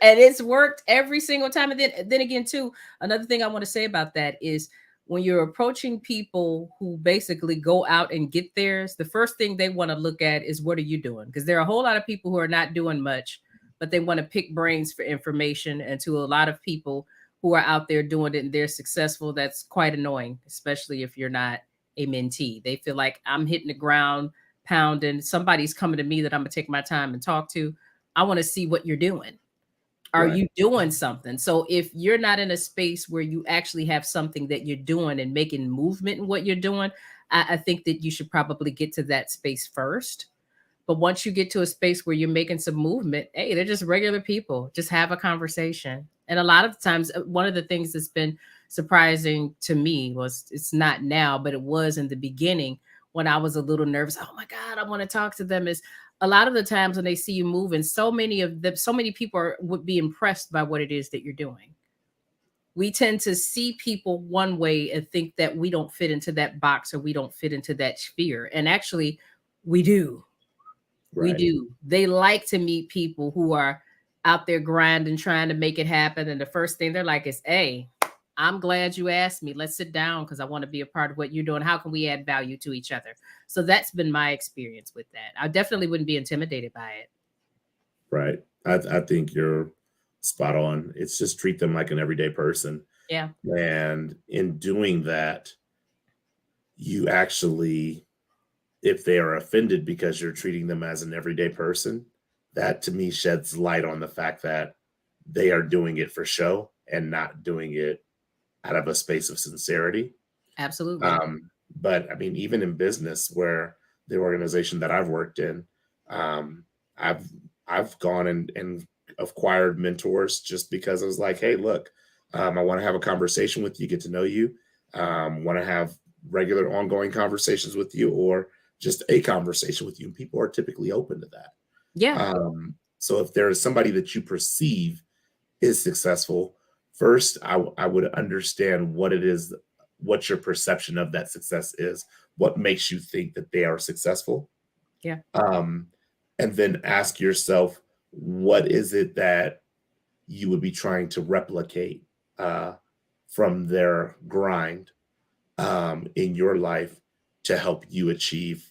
And it's worked every single time. And then again, too, another thing I want to say about that is when you're approaching people who basically go out and get theirs, the first thing they want to look at is what are you doing? Because there are a whole lot of people who are not doing much, but they want to pick brains for information. And to a lot of people who are out there doing it and they're successful, that's quite annoying, especially if you're not a mentee. They feel like I'm hitting the ground pounding. Somebody's coming to me that I'm gonna take my time and talk to. I want to see what you're doing. Are Right. you doing something? So if you're not in a space where you actually have something that you're doing and making movement in what you're doing, I think that you should probably get to that space first. But once you get to a space where you're making some movement, hey, they're just regular people. Just have a conversation. And a lot of times, one of the things that's been surprising to me was it's not now, but it was in the beginning when I was a little nervous. Oh my God, I want to talk to them. Is a lot of the times when they see you moving, so many of them, so many people would be impressed by what it is that you're doing. We tend to see people one way and think that we don't fit into that box or we don't fit into that sphere. And actually, we do. We Right. do. They like to meet people who are out there grinding, trying to make it happen. And the first thing they're like is, hey, I'm glad you asked me. Let's sit down because I want to be a part of what you're doing. How can we add value to each other? So that's been my experience with that. I definitely wouldn't be intimidated by it. Right. I think you're spot on. It's just treat them like an everyday person. Yeah. And in doing that, you actually, if they are offended because you're treating them as an everyday person, that to me sheds light on the fact that they are doing it for show and not doing it out of a space of sincerity. Absolutely. Um, but I mean, even in business, where the organization that I've worked in, um, I've I've gone and acquired mentors just because I was like, hey, look, I want to have a conversation with you, get to know you, want to have regular ongoing conversations with you, or just a conversation with you. And people are typically open to that. Yeah. So if there is somebody that you perceive is successful, first I would understand what it is, what your perception of that success is, what makes you think that they are successful, Yeah. um, and then ask yourself, what is it that you would be trying to replicate uh, from their grind in your life to help you achieve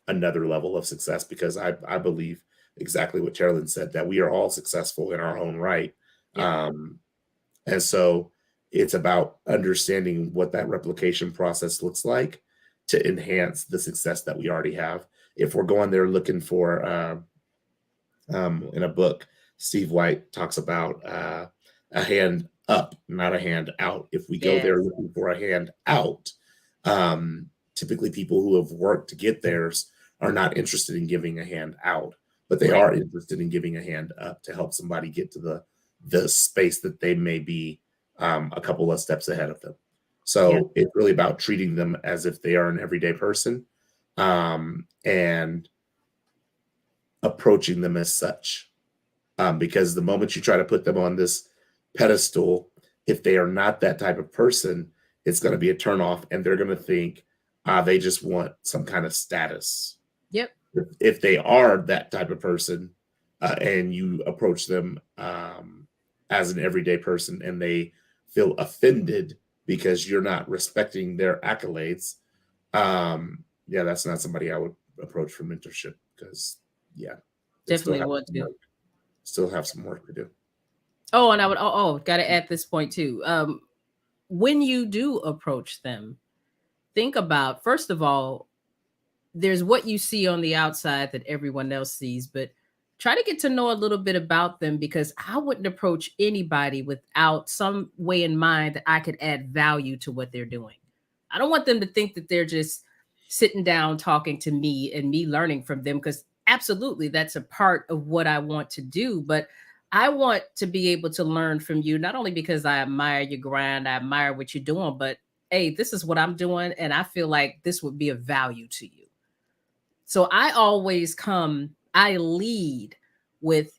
another level of success? Because I believe exactly what Taralyn said, that we are all successful in our own right. Yep. Um, and so it's about understanding what that replication process looks like to enhance the success that we already have. If we're going there looking for, in a book, Steve White talks about a hand up, not a hand out. If we go there Yes. looking for a hand out, um, typically people who have worked to get theirs are not interested in giving a hand out, but they Right. are interested in giving a hand up to help somebody get to the space that they may be a couple of steps ahead of them. Yeah. So it's really about treating them as if they are an everyday person, and approaching them as such. Because the moment you try to put them on this pedestal, if they are not that type of person, it's going to be a turnoff, and they're going to think they just want some kind of status. Yep. If they are that type of person, and you approach them as an everyday person, and they feel offended because you're not respecting their accolades, yeah, that's not somebody I would approach for mentorship, because yeah, they still Definitely have want some to. work, still have some work to do. Oh, and I would, got to add this point too. When you do approach them, think about, first of all, there's what you see on the outside that everyone else sees, but try to get to know a little bit about them, because I wouldn't approach anybody without some way in mind that I could add value to what they're doing. I don't want them to think that they're just sitting down talking to me and me learning from them, because absolutely that's a part of what I want to do. But I want to be able to learn from you, not only because I admire your grind, I admire what you're doing, but hey, this is what I'm doing. And I feel like this would be of value to you. So I always I lead with,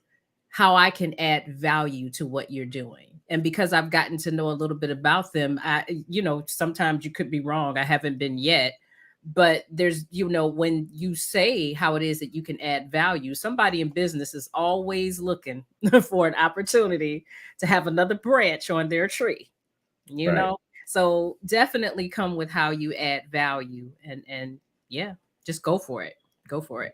how I can add value to what you're doing. And because I've gotten to know a little bit about them, sometimes you could be wrong. I haven't been yet, but there's, when you say how it is that you can add value, somebody in business is always looking for an opportunity to have another branch on their tree, you Right. know? So definitely come with how you add value, and yeah, just go for it. Go for it.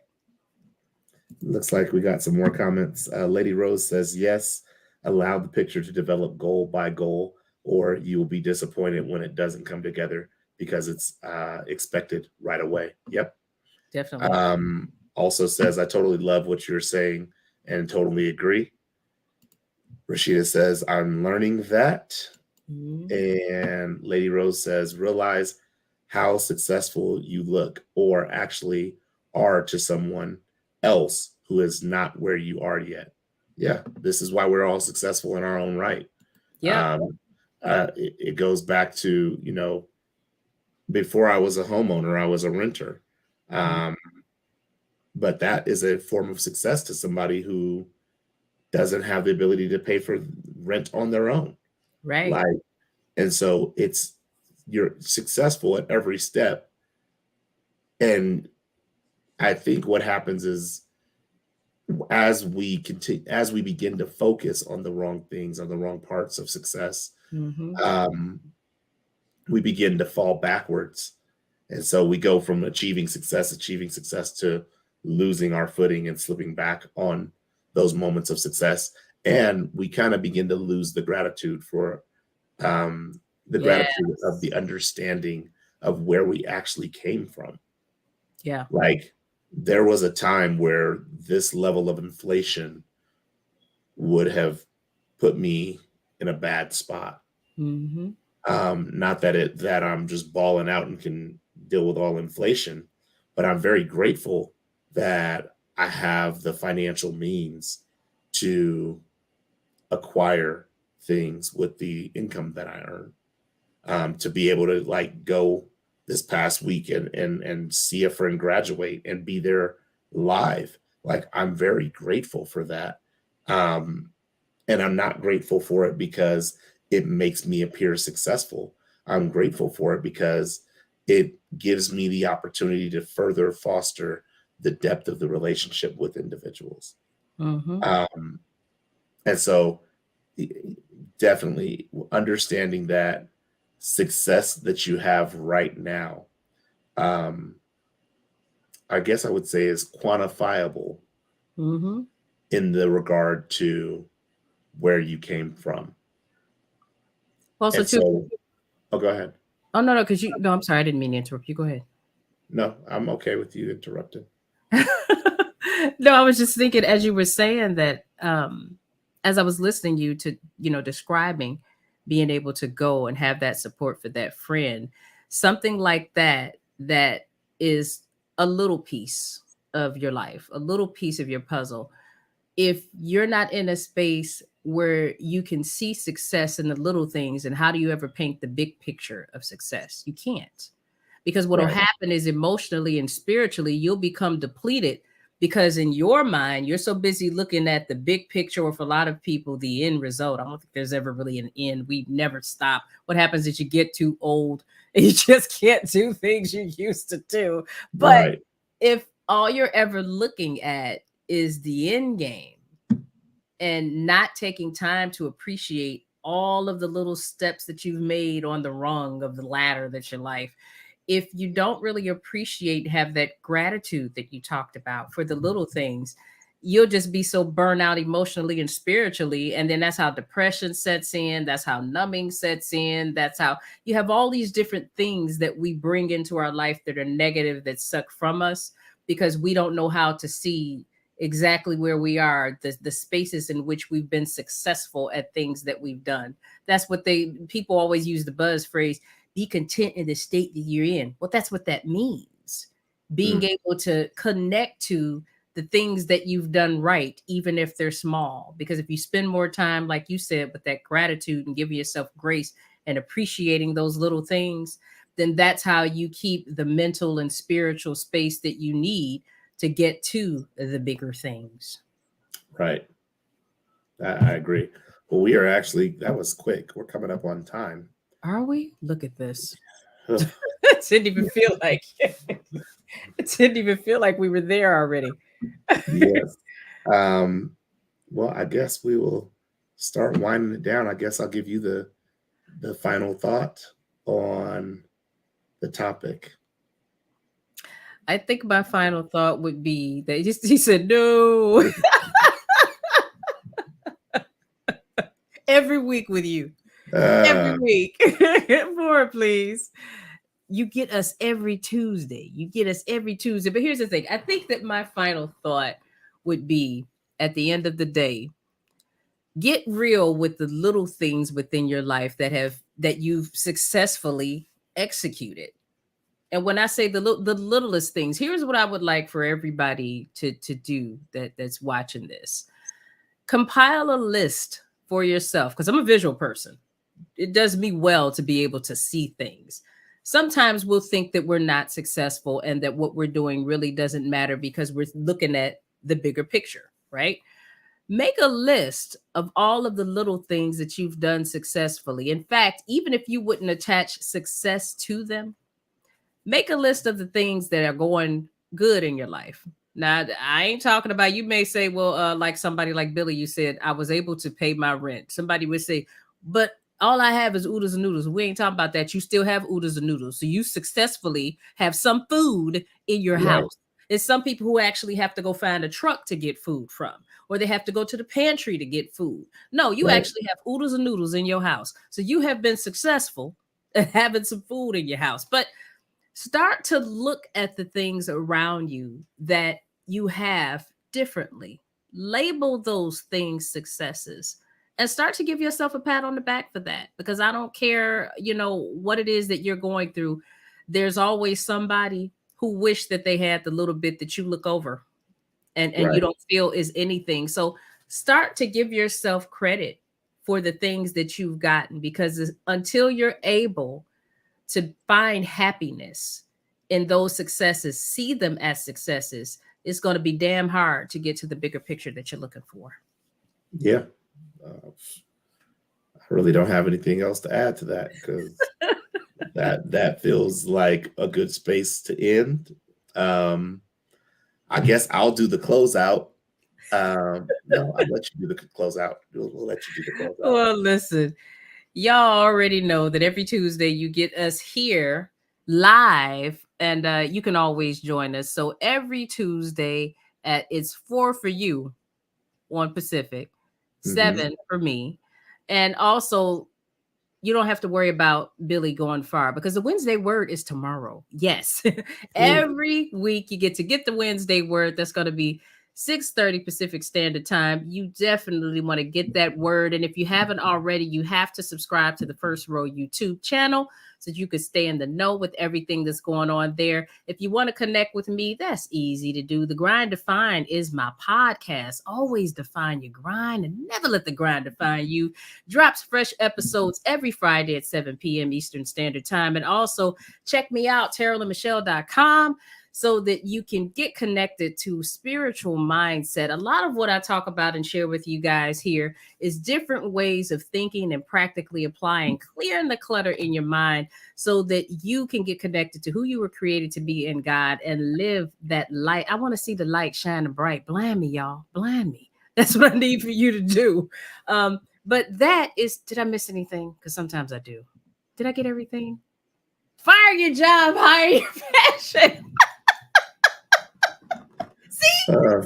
Looks like we got some more comments. Lady Rose says, yes, allow the picture to develop goal by goal, or you will be disappointed when it doesn't come together because it's expected right away. Yep. Definitely. Also says, I totally love what you're saying and totally agree. Rashida says, I'm learning that. Mhm. And Lady Rose says, realize how successful you look or actually are to someone else who is not where you are yet. Yeah, this is why we're all successful in our own right. Yep. It goes back to, before I was a homeowner, I was a renter. Mhm. Um, but that is a form of success to somebody who doesn't have the ability to pay for rent on their own. Right. Like, and so you're successful at every step. And I think what happens is as we begin to focus on the wrong things, on the wrong parts of success, Mhm. um, we begin to fall backwards. And so we go from achieving success to losing our footing and slipping back on those moments of success. And we kind of begin to lose um, the Yeah. gratitude of the understanding of where we actually came from. Yeah. Like there was a time where this level of inflation would have put me in a bad spot. Mhm. Not that I'm just balling out and can deal with all inflation, but I'm very grateful that I have the financial means to acquire things with the income that I earn. To be able to like go this past week and see a friend graduate and be there live. Like I'm very grateful for that. Um, and I'm not grateful for it because it makes me appear successful. I'm grateful for it because it gives me the opportunity to further foster the depth of the relationship with individuals. Mhm. Um, and so definitely understanding that success that you have right now, um, I guess I would say is quantifiable Mhm. in the regard to where you came from. Well, so And too. so, oh, go ahead. Oh, no, no, because you. No, I'm sorry, I didn't mean to interrupt you. Go ahead. No, I'm okay with you interrupting. No, I was just thinking as you were saying that, as I was listening you to, describing being able to go and have that support for that friend, something like that, that is a little piece of your life, a little piece of your puzzle. If you're not in a space where you can see success in the little things, and how do you ever paint the big picture of success? You can't, because what will Right, happen is emotionally and spiritually you'll become depleted, because in your mind you're so busy looking at the big picture, or for a lot of people the end result. I don't think there's ever really an end. We never stop. What happens is you get too old and you just can't do things you used to do. But right, if all you're ever looking at is the end game, and not taking time to appreciate all of the little steps that you've made on the rung of the ladder that's your life, if you don't really appreciate, have that gratitude that you talked about for the little things, you'll just be so burnt out emotionally and spiritually. And then that's how depression sets in, that's how numbing sets in, that's how you have all these different things that we bring into our life that are negative, that suck from us, because we don't know how to see exactly where we are, the spaces in which we've been successful at things that we've done. That's what people always use the buzz phrase, be content in the state that you're in. Well, that's what that means. Being mm, able to connect to the things that you've done right, even if they're small. Because if you spend more time, like you said, with that gratitude and giving yourself grace and appreciating those little things, then that's how you keep the mental and spiritual space that you need to get to the bigger things. right. I agree. Well, we are actually, that was quick. We're coming up on time. Are we? Look at this. Ugh, It didn't even feel like it didn't even feel like we were there already. yes. Um, well, I guess we will start winding it down. I guess I'll give you the final thought on the topic. I think my final thought would be that he said no every week with you. Every Uh, week. More, please. You get us every Tuesday. You get us every Tuesday. But here's the thing. I think that my final thought would be at the end of the day, get real with the little things within your life that you've successfully executed. And when I say the littlest things, here's what I would like for everybody to do that's watching this. Compile a list for yourself because I'm a visual person. It does me well to be able to see things. Sometimes we'll think that we're not successful and that what we're doing really doesn't matter because we're looking at the bigger picture, right? Make a list of all of the little things that you've done successfully. In fact, even if you wouldn't attach success to them, make a list of the things that are going good in your life. Now, I ain't talking about, you may say, well, like somebody like Billy, you said, I was able to pay my rent. Somebody would say, but all I have is oodles and noodles. We ain't talking about that. You still have oodles and noodles. So you successfully have some food in your right, house. There's some people who actually have to go find a truck to get food from, or they have to go to the pantry to get food. No, you right. actually have oodles and noodles in your house. So you have been successful at having some food in your house. But start to look at the things around you that you have differently. Label those things successes and start to give yourself a pat on the back for that because I don't care, what it is that you're going through. There's always somebody who wish that they had the little bit that you look over and you Right. don't feel is anything. So start to give yourself credit for the things that you've gotten because until you're able to find happiness in those successes, see them as successes, it's going to be damn hard to get to the bigger picture that you're looking for. Yeah. I really don't have anything else to add to that because that feels like a good space to end. Um, I guess I'll do the closeout. No, I'll let you do the closeout. We'll let you do the closeout. Well, listen, y'all already know that every Tuesday you get us here live, and you can always join us. So every Tuesday at it's 4 for you on Pacific, Hmm. 7 for me. And also you don't have to worry about Billy going far because the Wednesday word is tomorrow. Yes. Ooh, Every week you get to get the Wednesday word. That's going to be 6:30 Pacific Standard Time. You definitely want to get that word. And if you haven't already, you have to subscribe to the First Row YouTube channel so that you can stay in the know with everything that's going on there. If you want to connect with me, that's easy to do. The Grind Define is my podcast. Always define your grind and never let the grind define you. Drops fresh episodes every Friday at 7 p.m. Eastern Standard Time. And also check me out, TaralynMichelle.com, so that you can get connected to spiritual mindset. A lot of what I talk about and share with you guys here is different ways of thinking and practically applying, clearing the clutter in your mind so that you can get connected to who you were created to be in God and live that light. I want to see the light shining bright. Blind me, y'all. Blind me. That's what I need for you to do. But that is, did I miss anything? Because sometimes I do. Did I get everything? Fire your job, hire your passion. See, uh,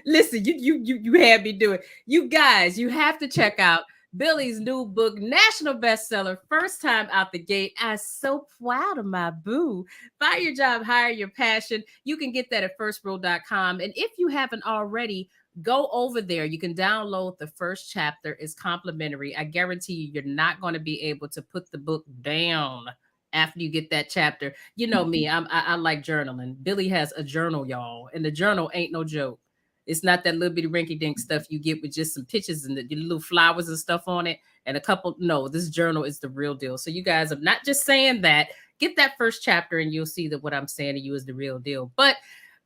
listen, you had me do it. You guys, you have to check out Billy's new book, national bestseller, first time out the gate. I'm so proud of my boo. Fire your job, hire your passion. You can get that at firstrow.com. And if you haven't already, go over there. You can download the first chapter. It's complimentary. I guarantee you, you're not going to be able to put the book down after you get that chapter. You know me, I like journaling. Billy has a journal, y'all, and the journal ain't no joke. It's not that little bitty rinky dink stuff you get with just some pictures and the little flowers and stuff on it and a couple. No, this journal is the real deal. So you guys, I'm not just saying that. Get that first chapter and you'll see that what I'm saying to you is the real deal. But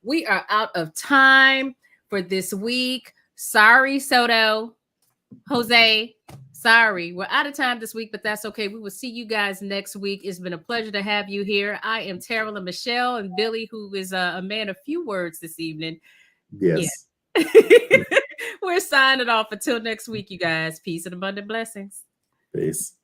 we are out of time for this week. Sorry, Soto. Jose, sorry, we're out of time this week, but that's okay. We will see you guys next week. It's been a pleasure to have you here. I am Taralyn Michelle, and Billy, who is a man of few words this evening. Yeah. Yes. We're signing off until next week, you guys. Peace and abundant blessings. Peace.